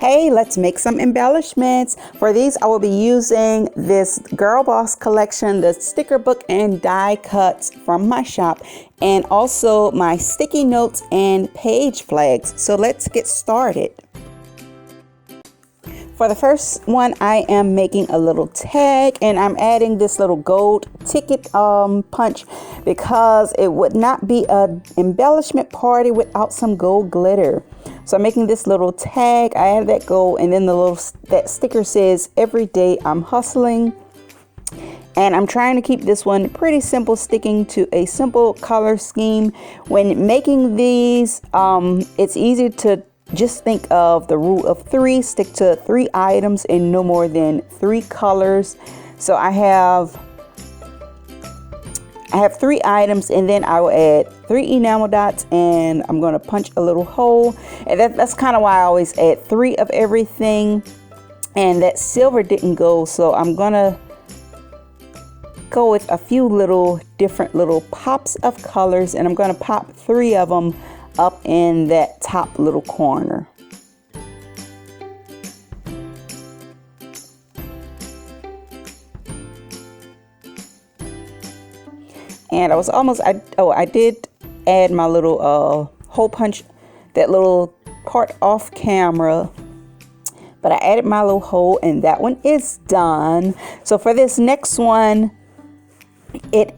Hey, let's make some embellishments. For these, I will be using this Girl Boss collection, the sticker book and die cuts from my shop, and also my sticky notes and page flags. So let's get started. For the first one, I am making a little tag, and I'm adding this little gold ticket punch because it would not be an embellishment party without some gold glitter. So I'm making this little tag. I added that gold, and then that sticker says, "Every day I'm hustling." And I'm trying to keep this one pretty simple, sticking to a simple color scheme. When making these, it's easy to just think of the rule of 3, stick to 3 items and no more than 3 colors. So I have 3 items, and then I will add 3 enamel dots, and I'm going to punch a little hole. And that's kind of why I always add 3 of everything. And that silver didn't go, so I'm going to go with a few different little pops of colors, and I'm going to pop 3 of them up in that top little corner. And I did add my little hole punch, that little part off camera, but I added my little hole, and that one is done. So for this next one, it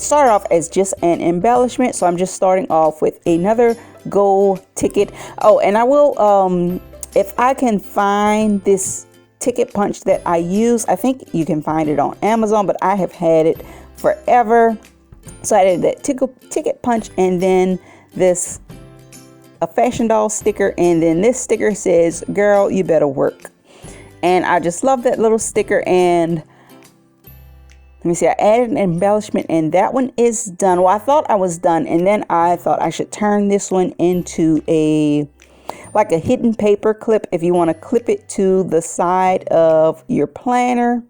started off as just an embellishment, so I'm just starting off with another gold ticket. Oh, and I will, if I can find this ticket punch that I use, I think you can find it on Amazon, but I have had it forever. So I did that ticket punch, and then a fashion doll sticker, and then this sticker says, "Girl, you better work." And I just love that little sticker. And let me see, I added an embellishment, and that one is done. Well, I thought I was done, and then I thought I should turn this one into like a hidden paper clip if you want to clip it to the side of your planner.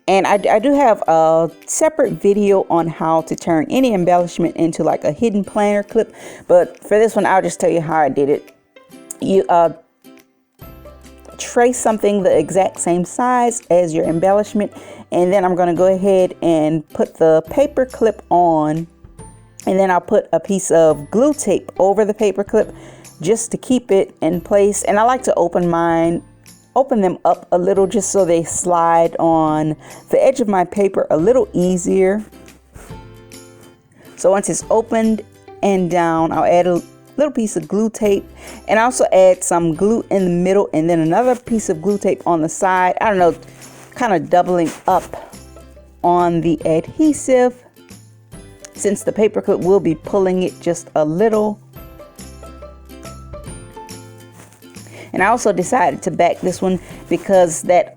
And I do have a separate video on how to turn any embellishment into like a hidden planner clip, but for this one, I'll just tell you how I did it. You trace something the exact same size as your embellishment, and then I'm going to go ahead and put the paper clip on, and then I'll put a piece of glue tape over the paper clip just to keep it in place. And I like to open them up a little just so they slide on the edge of my paper a little easier. So once it's opened and down, I'll add a little piece of glue tape, and also add some glue in the middle, and then another piece of glue tape on the side. I don't know, kind of doubling up on the adhesive, since the paper clip will be pulling it just a little. And I also decided to back this one because that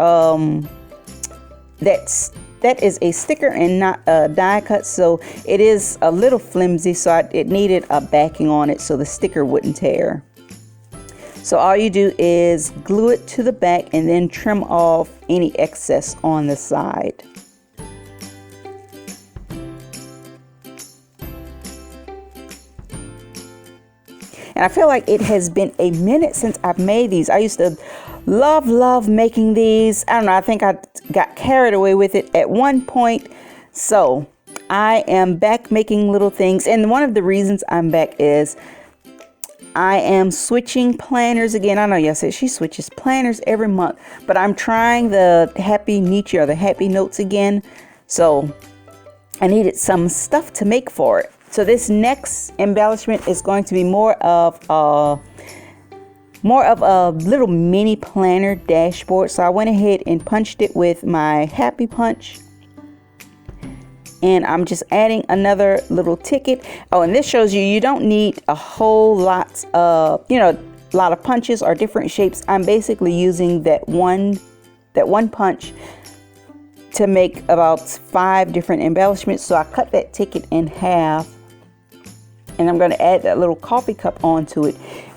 is a sticker and not a die cut, so it is a little flimsy, so it needed a backing on it so the sticker wouldn't tear. So all you do is glue it to the back and then trim off any excess on the side. And I feel like it has been a minute since I've made these. I used to love making these. I don't know, I think I got carried away with it at one point. So I am back making little things. And one of the reasons I'm back is I am switching planners again. I know y'all said she switches planners every month, but I'm trying the Happy Nietzsche or the Happy Notes again. So I needed some stuff to make for it. So this next embellishment is going to be more of a little mini planner dashboard. So I went ahead and punched it with my Happy Punch. And I'm just adding another little ticket. Oh, and this shows you don't need a whole lot of, lot of punches or different shapes. I'm basically using that one punch to make about 5 different embellishments. So I cut that ticket in half, and I'm going to add that little coffee cup onto it.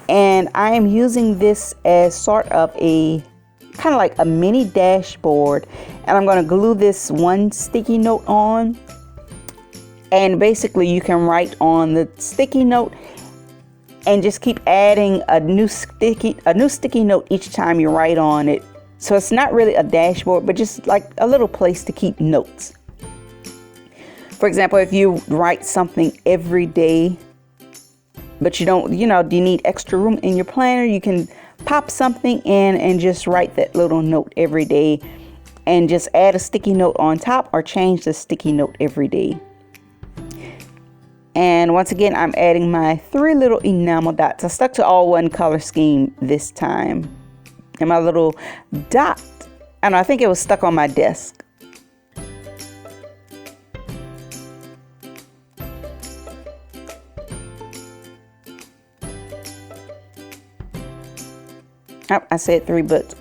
And I am using this as sort of kind of like a mini dashboard, and I'm going to glue this one sticky note on. And basically you can write on the sticky note and just keep adding a new sticky note each time you write on it. So it's not really a dashboard, but just like a little place to keep notes. For example, if you write something every day, but you don't, you need extra room in your planner, you can pop something in and just write that little note every day and just add a sticky note on top or change the sticky note every day. And once again, I'm adding my 3 little enamel dots. I stuck to all one color scheme this time. And my little dot, I think it was stuck on my desk. Oh, I said 3, but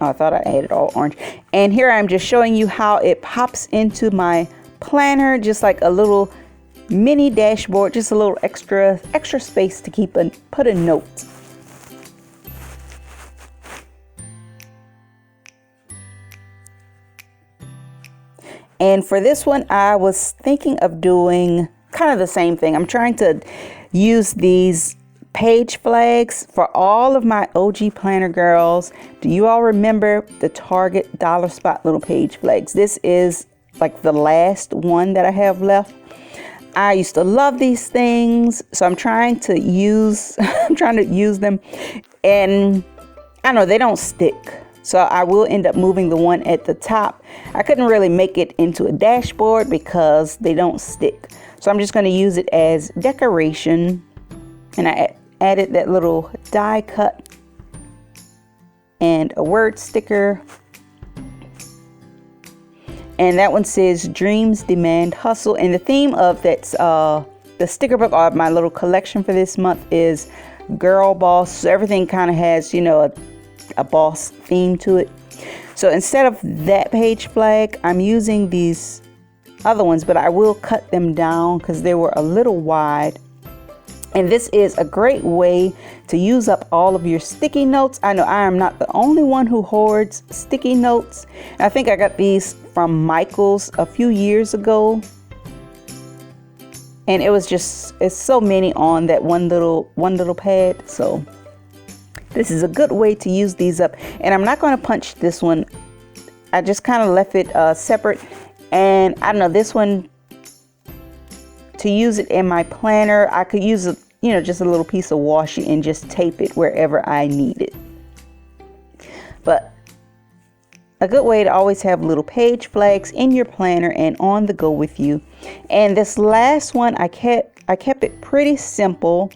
I thought I added all orange. And here I'm just showing you how it pops into my planner, just like a little mini dashboard, just a little extra space to put a note. And for this one, I was thinking of doing kind of the same thing. I'm trying to use these page flags for all of my OG planner girls. Do you all remember the Target dollar spot little page flags? This is like the last one that I have left. I used to love these things, so I'm trying to use them, and I know they don't stick. So I will end up moving the one at the top. I couldn't really make it into a dashboard because they don't stick. So I'm just going to use it as decoration. And I added that little die cut and a word sticker. And that one says Dreams Demand Hustle. And the theme of that's the sticker book, or my little collection for this month, is girl boss. So everything kind of has, a boss theme to it. So instead of that page flag, I'm using these other ones, but I will cut them down because they were a little wide. And this is a great way to use up all of your sticky notes. I know I am not the only one who hoards sticky notes. I think I got these from Michael's a few years ago. And it's so many on that one little pad. So this is a good way to use these up. And I'm not going to punch this one. I just kind of left it separate. And I don't know, this one, to use it in my planner, I could use just a little piece of washi and just tape it wherever I need it. But a good way to always have little page flags in your planner and on the go with you. And this last one, I kept it pretty simple.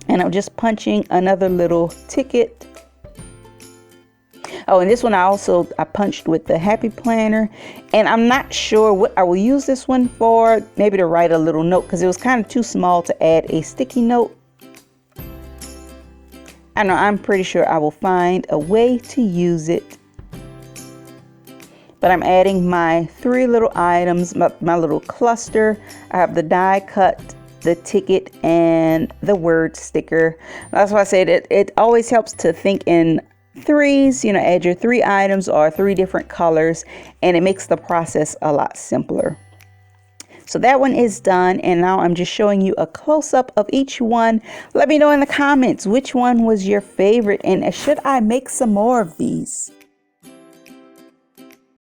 And I'm just punching another little ticket. Oh, and this one I punched with the Happy Planner. And I'm not sure what I will use this one for. Maybe to write a little note, because it was kind of too small to add a sticky note. I know, I'm pretty sure I will find a way to use it. But I'm adding my 3 little items, my little cluster. I have the die cut, the ticket, and the word sticker. That's why I said it always helps to think in threes. Add your 3 items or 3 different colors, and it makes the process a lot simpler. So that one is done, and now I'm just showing you a close-up of each one. Let me know in the comments which one was your favorite, and should I make some more of these?